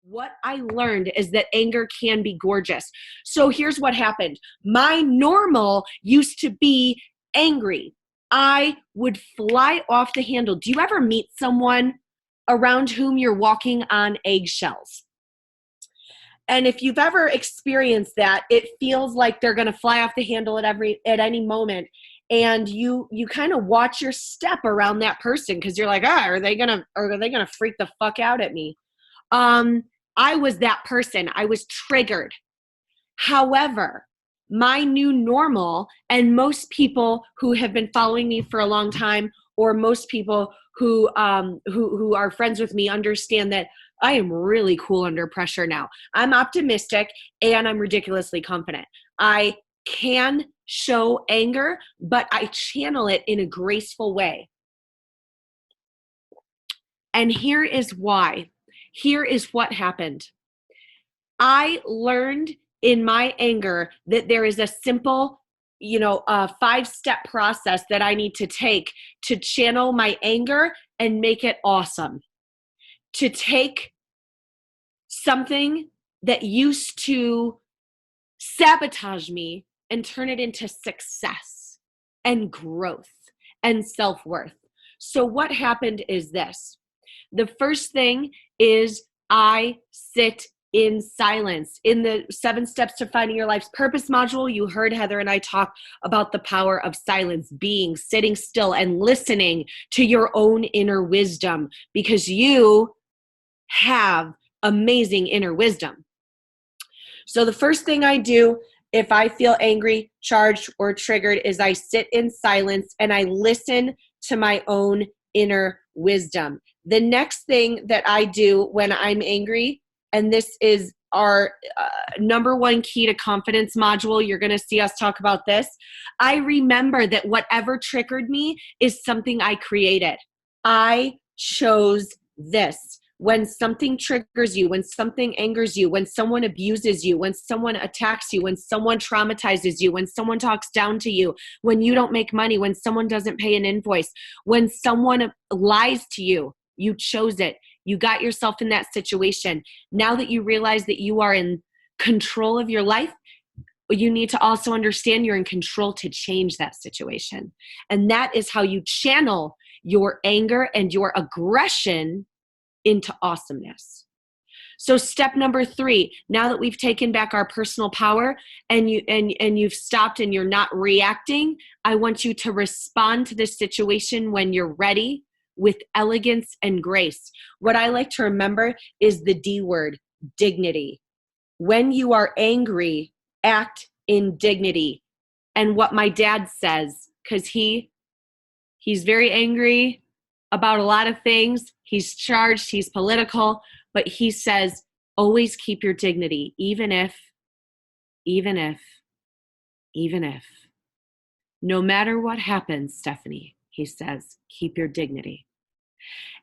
what I learned is that anger can be gorgeous. So here's what happened. My normal used to be angry. I would fly off the handle. Do you ever meet someone around whom you're walking on eggshells? And if you've ever experienced that, it feels like they're going to fly off the handle at any moment. And you kind of watch your step around that person because you're like, are they gonna freak the fuck out at me? I was that person. I was triggered. However, my new normal, and most people who have been following me for a long time, or most people who are friends with me, understand that I am really cool under pressure now. I'm optimistic and I'm ridiculously confident. I can show anger, but I channel it in a graceful way. And here is why. Here is what happened. I learned in my anger that there is a simple, 5-step process that I need to take to channel my anger and make it awesome. To take something that used to sabotage me and turn it into success and growth and self-worth. So what happened is this. The first thing is I sit in silence. In the 7 Steps to Finding Your Life's Purpose module, you heard Heather and I talk about the power of silence, being, sitting still and listening to your own inner wisdom, because you have amazing inner wisdom. So the first thing I do if I feel angry, charged, or triggered is I sit in silence and I listen to my own inner wisdom. The next thing that I do when I'm angry, and this is our number 1 key to confidence module, you're going to see us talk about this. I remember that whatever triggered me is something I created. I chose this. When something triggers you, when something angers you, when someone abuses you, when someone attacks you, when someone traumatizes you, when someone talks down to you, when you don't make money, when someone doesn't pay an invoice, when someone lies to you, you chose it. You got yourself in that situation. Now that you realize that you are in control of your life, you need to also understand you're in control to change that situation. And that is how you channel your anger and your aggression into awesomeness. So step number 3, now that we've taken back our personal power and you've stopped and you're not reacting, I want you to respond to this situation when you're ready with elegance and grace. What I like to remember is the D word, dignity. When you are angry, act in dignity. And what my dad says, because he's very angry about a lot of things. He's charged, he's political, but he says, always keep your dignity, even if, no matter what happens, Stephanie, he says, keep your dignity.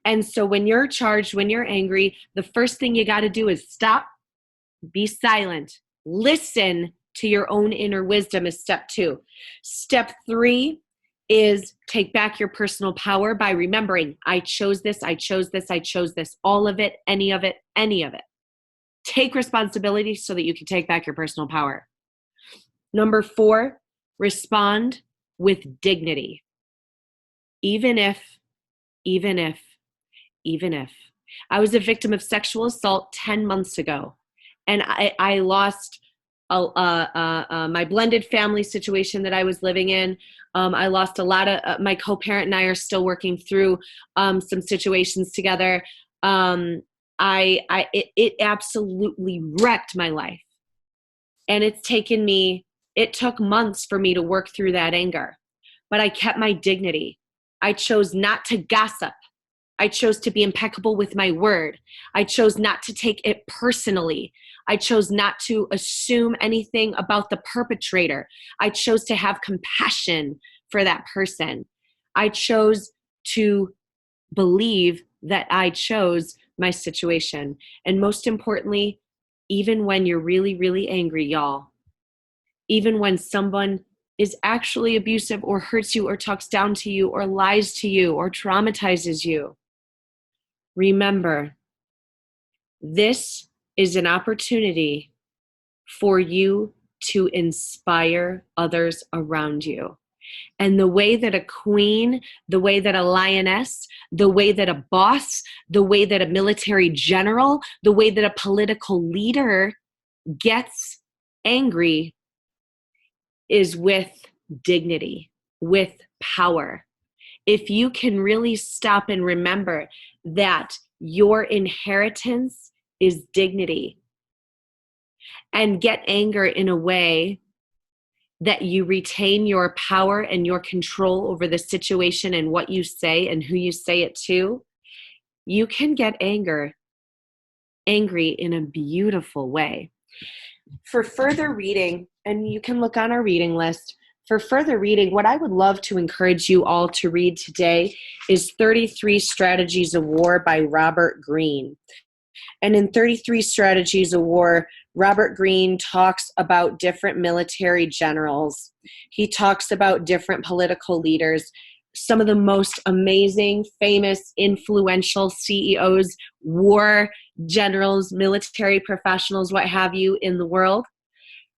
And so when you're charged, when you're angry, the first thing you got to do is stop, be silent, listen to your own inner wisdom is step 2. Step 3 is take back your personal power by remembering, I chose this, I chose this, I chose this, all of it, any of it, any of it. Take responsibility so that you can take back your personal power. Number 4, respond with dignity. Even if. I was a victim of sexual assault 10 months ago, and I lost my blended family situation that I was living in. I lost a lot of, my co-parent and I are still working through some situations together. It absolutely wrecked my life. And it took months for me to work through that anger, but I kept my dignity. I chose not to gossip. I chose to be impeccable with my word. I chose not to take it personally. I chose not to assume anything about the perpetrator. I chose to have compassion for that person. I chose to believe that I chose my situation. And most importantly, even when you're really, really angry, y'all, even when someone is actually abusive or hurts you or talks down to you or lies to you or traumatizes you, remember, this is an opportunity for you to inspire others around you. And the way that a queen, the way that a lioness, the way that a boss, the way that a military general, the way that a political leader gets angry is with dignity, with power. If you can really stop and remember that your inheritance is dignity, and get anger in a way that you retain your power and your control over the situation and what you say and who you say it to, you can get angry in a beautiful way. For further reading, and you can look on our reading list, for further reading, what I would love to encourage you all to read today is 33 Strategies of War by Robert Greene. And in 33 Strategies of War, Robert Greene talks about different military generals. He talks about different political leaders, some of the most amazing, famous, influential CEOs, war generals, military professionals, what have you, in the world.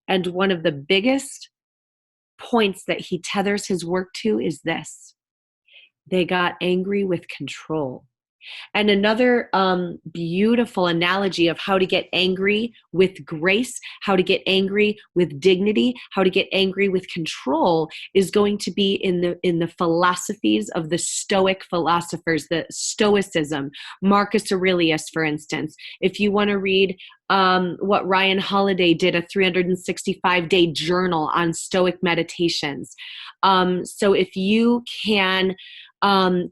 And one of the biggest points that he tethers his work to is this: they got angry with control. And another beautiful analogy of how to get angry with grace, how to get angry with dignity, how to get angry with control is going to be in the philosophies of the Stoic philosophers, the Stoicism. Marcus Aurelius, for instance. If you want to read what Ryan Holiday did, a 365-day journal on Stoic meditations. So if you can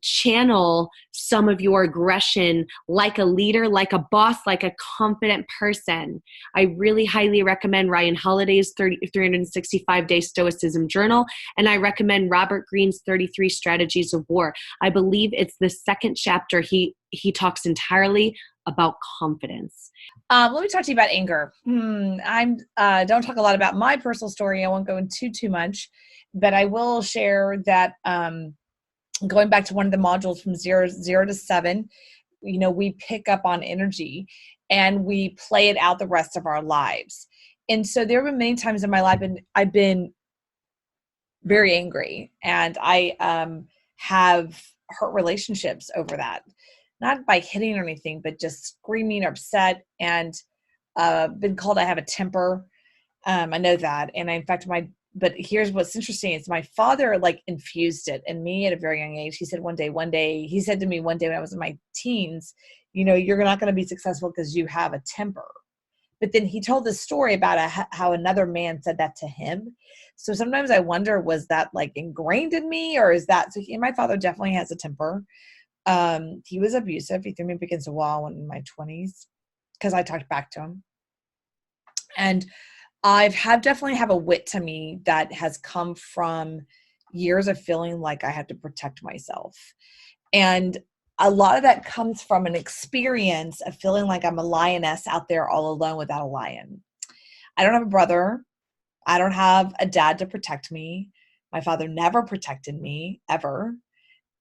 channel some of your aggression like a leader, like a boss, like a confident person, I really highly recommend Ryan Holiday's 365-day Stoicism journal, and I recommend Robert Greene's 33 Strategies of War. I believe it's the second chapter. He talks entirely about confidence. Let me talk to you about anger. I don't talk a lot about my personal story. I won't go into too much, but I will share that going back to one of the modules from 0 to 7, we pick up on energy and we play it out the rest of our lives. And so there have been many times in my life and I've been very angry, and I have hurt relationships over that. Not by hitting or anything, but just screaming, upset, and been called I have a temper. I know that. And in fact, but here's what's interesting is my father infused it in me at a very young age. He said he said to me one day when I was in my teens, you're not going to be successful because you have a temper. But then he told this story about how another man said that to him. So sometimes I wonder, was that ingrained in me, or is that, my father definitely has a temper. He was abusive. He threw me up against a wall in my 20s because I talked back to him. And definitely have a wit to me that has come from years of feeling like I had to protect myself. And a lot of that comes from an experience of feeling like I'm a lioness out there all alone without a lion. I don't have a brother. I don't have a dad to protect me. My father never protected me, ever.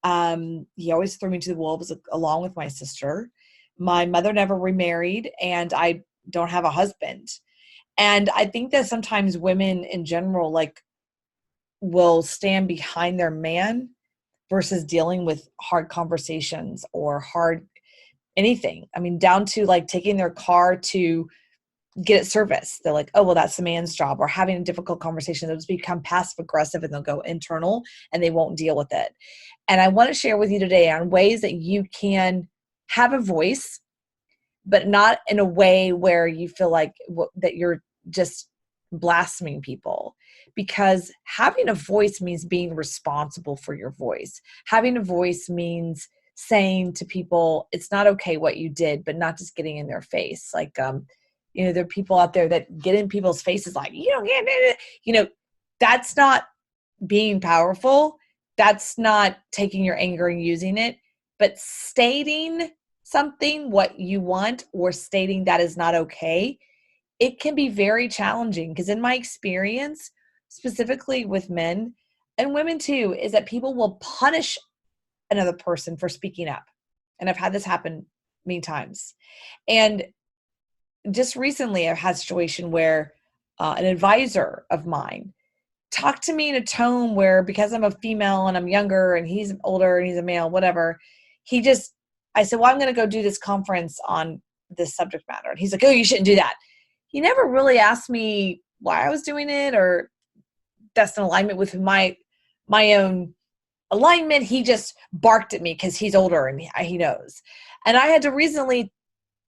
He always threw me to the wolves along with my sister. My mother never remarried, and I don't have a husband. And I think that sometimes women in general, will stand behind their man versus dealing with hard conversations or hard anything. I mean, down to taking their car to get it serviced. They're like, oh, well, that's the man's job. Or having a difficult conversation, they'll just become passive aggressive and they'll go internal and they won't deal with it. And I want to share with you today on ways that you can have a voice, but not in a way where you feel like that you're just blaspheming people. Because having a voice means being responsible for your voice. Having a voice means saying to people, it's not okay what you did, but not just getting in their face. There are people out there that get in people's faces you don't get it. That's not being powerful. That's not taking your anger and using it, but stating something, what you want, or stating that is not okay, it can be very challenging. Because in my experience, specifically with men and women too, is that people will punish another person for speaking up. And I've had this happen many times. And just recently I've had a situation where an advisor of mine talked to me in a tone where, because I'm a female and I'm younger and he's older and he's a male, whatever, I said, well, I'm going to go do this conference on this subject matter. And he's like, oh, you shouldn't do that. He never really asked me why I was doing it, or that's in alignment with my own alignment. He just barked at me because he's older and he knows. And I had to recently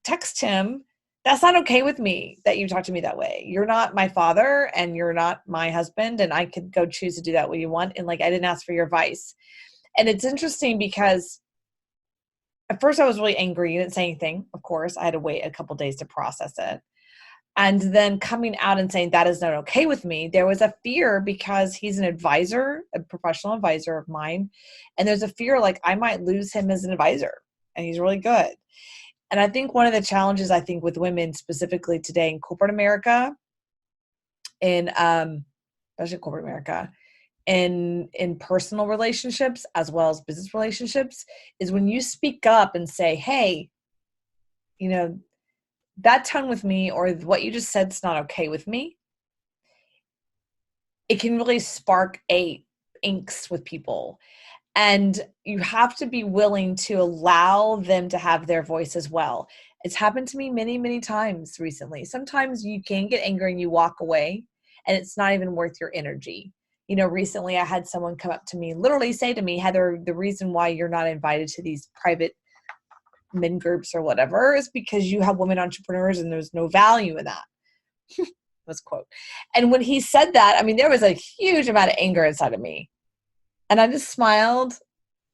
text him, that's not okay with me that you talk to me that way. You're not my father and you're not my husband, and I could go choose to do that what you want. And like, I didn't ask for your advice. And it's interesting because at first I was really angry. You didn't say anything. Of course, I had to wait a couple days to process it. And then coming out and saying that is not okay with me, there was a fear because he's an advisor, a professional advisor of mine. And there's a fear like I might lose him as an advisor, and he's really good. And I think one of the challenges with women specifically today in corporate America, especially corporate America, in personal relationships as well as business relationships, is when you speak up and say, hey, that tone with me, or what you just said is not okay with me, it can really spark angst with people. And you have to be willing to allow them to have their voice as well. It's happened to me many, many times recently. Sometimes you can get angry and you walk away, and it's not even worth your energy. Recently I had someone come up to me, literally say to me, Heather, the reason why you're not invited to these private men groups or whatever is because you have women entrepreneurs and there's no value in that. Let's quote. And when he said that, there was a huge amount of anger inside of me. And I just smiled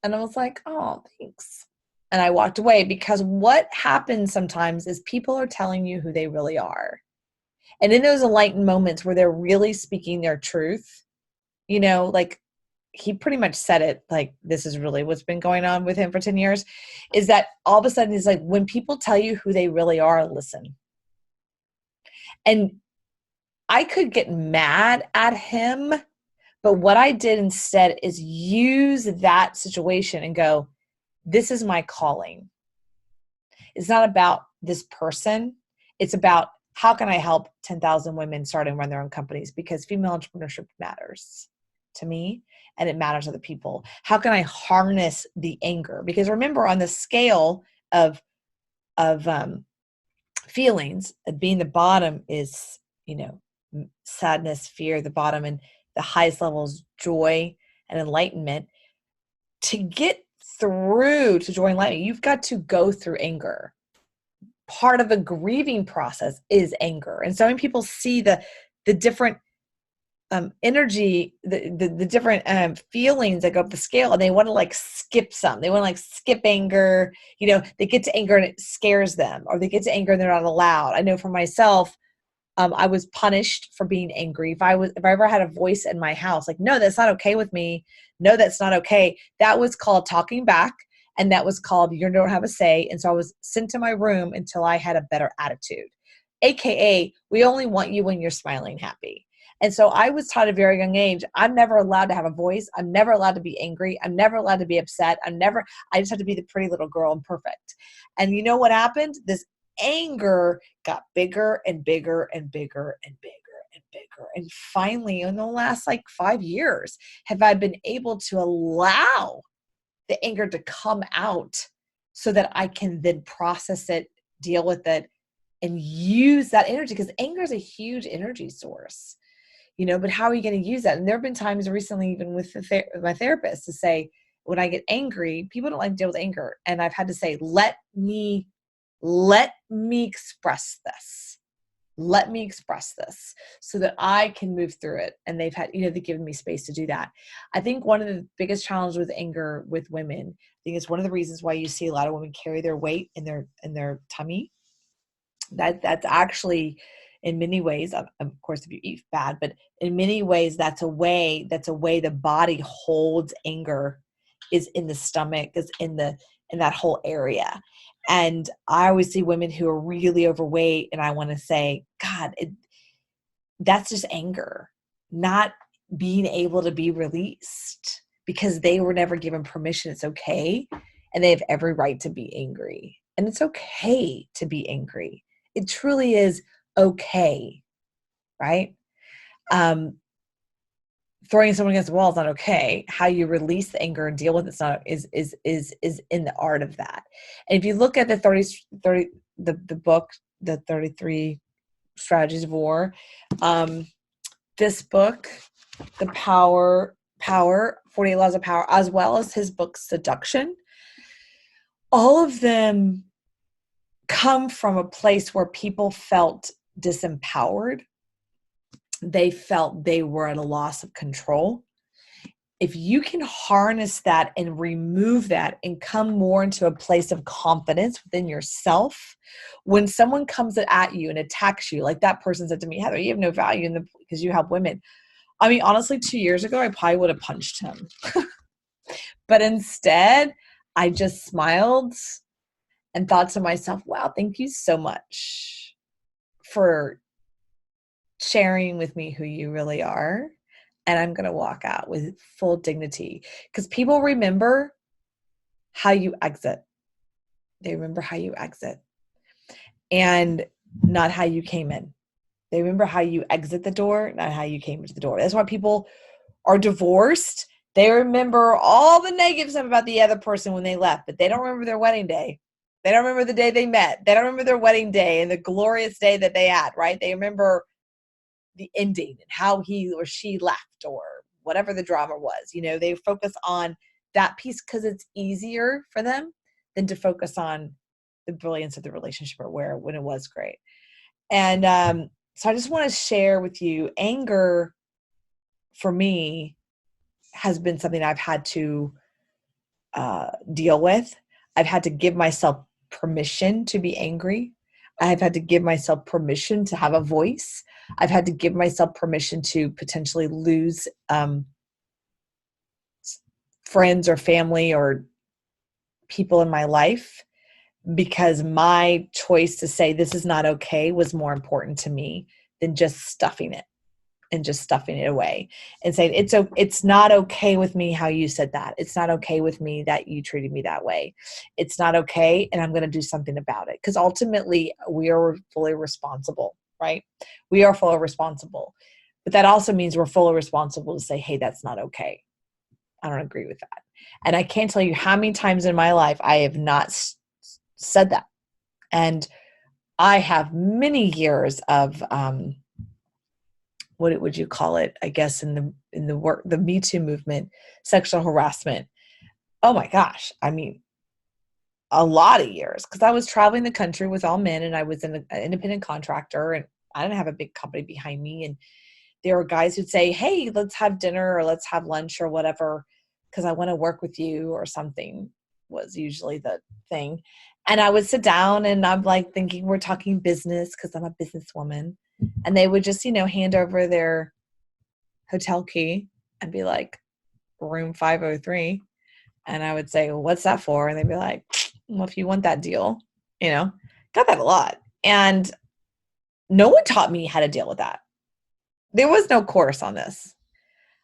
and I was like, oh, thanks. And I walked away, because what happens sometimes is people are telling you who they really are. And in those enlightened moments where they're really speaking their truth, like he pretty much said it, like, this is really what's been going on with him for 10 years, is that all of a sudden he's like, when people tell you who they really are, listen. And I could get mad at him, but what I did instead is use that situation and go, this is my calling. It's not about this person. It's about how can I help 10,000 women start and run their own companies, because female entrepreneurship matters to me and it matters to the people. How can I harness the anger? Because remember, on the scale of feelings, being the bottom is, sadness, fear, the bottom, and the highest level is joy and enlightenment. To get through to joy and enlightenment, you've got to go through anger. Part of the grieving process is anger. And so many people see the different energy, the different feelings that go up the scale, and they want to skip some. They want to skip anger. They get to anger and it scares them, or they get to anger and they're not allowed. I know for myself, I was punished for being angry. If I ever had a voice in my house, like, no, that's not okay with me. No, that's not okay. That was called talking back. And that was called, you don't have a say. And so I was sent to my room until I had a better attitude. AKA, we only want you when you're smiling happy. And so I was taught at a very young age, I'm never allowed to have a voice. I'm never allowed to be angry. I'm never allowed to be upset. I just have to be the pretty little girl and perfect. And you know what happened? This anger got bigger and bigger and bigger and bigger and bigger. And finally, in the last 5 years, have I been able to allow the anger to come out so that I can then process it, deal with it, and use that energy, because anger is a huge energy source, but how are you going to use that? And there have been times recently, even with my therapist, to say, when I get angry, people don't like to deal with anger. And I've had to say, let me express this. Let me express this so that I can move through it. And they've given me space to do that. I think one of the biggest challenges with anger with women, I think it's one of the reasons why you see a lot of women carry their weight in their tummy. That's actually, in many ways, of course, if you eat bad, but in many ways, that's a way the body holds anger, is in the stomach, is in that whole area. And I always see women who are really overweight, and I want to say, God, that's just anger, not being able to be released because they were never given permission. It's okay. And they have every right to be angry. And it's okay to be angry. It truly is okay, right? Throwing someone against the wall is not okay. How you release the anger and deal with it's not is in the art of that. And if you look at the 30 the book, the 33 Strategies of War, this book, The Power 48 Laws of Power, as well as his book Seduction, all of them come from a place where people felt disempowered. They felt they were at a loss of control. If you can harness that and remove that and come more into a place of confidence within yourself, when someone comes at you and attacks you, like that person said to me, Heather, you have no value because you help women. I mean, honestly, 2 years ago, I probably would have punched him. But instead, I just smiled and thought to myself, wow, thank you so much for sharing with me who you really are. And I'm going to walk out with full dignity, because people remember how you exit. They remember how you exit and not how you came in. They remember how you exit the door, not how you came into the door. That's why people are divorced. They remember all the negative stuff about the other person when they left, but they don't remember their wedding day. They don't remember the day they met. They don't remember their wedding day and the glorious day that they had, right? They remember the ending and how he or she left or whatever the drama was. You know, they focus on that piece because it's easier for them than to focus on the brilliance of the relationship or when it was great. And so I just want to share with you, anger for me has been something I've had to deal with. I've had to give myself permission to be angry. I've had to give myself permission to have a voice. I've had to give myself permission to potentially lose friends or family or people in my life, because my choice to say this is not okay was more important to me than just stuffing it away and saying it's not okay with me how you said that. It's not okay with me that you treated me that way. It's not okay, and I'm going to do something about it, because ultimately we are fully responsible, right? We are fully responsible, but that also means we're fully responsible to say, hey, that's not okay. I don't agree with that. And I can't tell you how many times in my life I have not said that. And I have many years of what would you call it? I guess in the work, the Me Too movement, sexual harassment. Oh my gosh. I mean, a lot of years, because I was traveling the country with all men, and I was an independent contractor, and I didn't have a big company behind me. And there were guys who'd say, hey, let's have dinner or let's have lunch or whatever, because I want to work with you or something, was usually the thing. And I would sit down and I'm like thinking we're talking business because I'm a businesswoman. And they would just, hand over their hotel key and be like, room 503. And I would say, well, what's that for? And they'd be like, well, if you want that deal, got that a lot. And no one taught me how to deal with that. There was no course on this.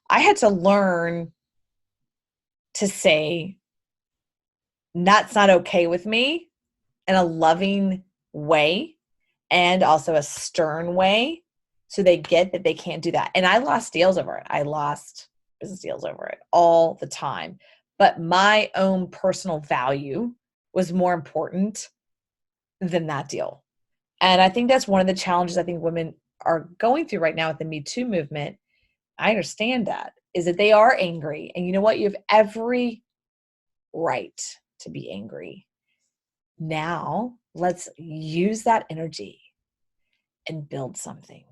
I had to learn to say, that's not okay with me, in a loving way and also a stern way, so they get that they can't do that. And I lost deals over it. I lost business deals over it all the time. But my own personal value was more important than that deal. And I think that's one of the challenges I think women are going through right now with the Me Too movement. I understand that, is that they are angry. And you know what? You have every right to be angry. Now, let's use that energy and build something.